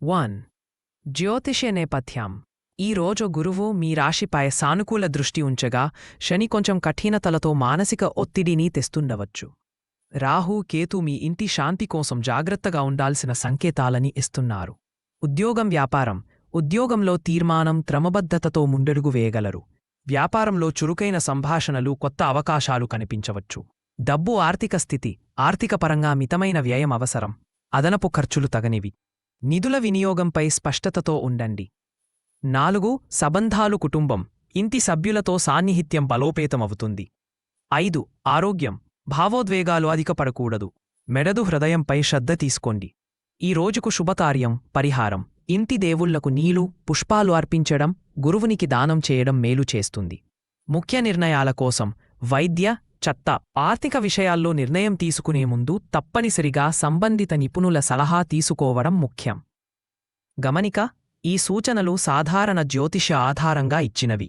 1. జ్యోతిష్య నేపథ్యం. ఈరోజు గురువు మీ రాశిపై సానుకూల దృష్టి ఉంచగా శని కొంచెం కఠినతలతో మానసిక ఒత్తిడిని తెస్తుండవచ్చు. రాహు కేతు మీ ఇంటి శాంతి కోసం జాగ్రత్తగా ఉండాల్సిన సంకేతాలని ఇస్తున్నారు. ఉద్యోగం వ్యాపారం. ఉద్యోగంలో తీర్మానం క్రమబద్ధతతో ముందడుగు వేయగలరు. వ్యాపారంలో చురుకైన సంభాషణలు కొత్త అవకాశాలు కనిపించవచ్చు. డబ్బు ఆర్థిక స్థితి. ఆర్థికపరంగా మితమైన వ్యయం అవసరం. అదనపు ఖర్చులు తగనివి. నిధుల వినియోగంపై స్పష్టతతో ఉండండి. 4. సంబంధాలు కుటుంబం. ఇంటి సభ్యులతో సాన్నిహిత్యం బలోపేతమవుతుంది. 5. ఆరోగ్యం. భావోద్వేగాలు అధికపడకూడదు. మెడదు హృదయంపై శ్రద్ధ తీసుకోండి. ఈ రోజుకు శుభకార్యం పరిహారం. ఇంటి దేవుళ్లకు నీళ్లు పుష్పాలు అర్పించడం, గురువునికి దానం చేయడం మేలు చేస్తుంది. ముఖ్య నిర్ణయాల కోసం వైద్య చట్ట ఆర్థిక విషయాల్లో నిర్ణయం తీసుకునే ముందు తప్పనిసరిగా సంబంధిత నిపుణుల సలహా తీసుకోవడం ముఖ్యం. గమనిక: ఈ సూచనలు సాధారణ జ్యోతిష ఆధారంగా ఇచ్చినవి.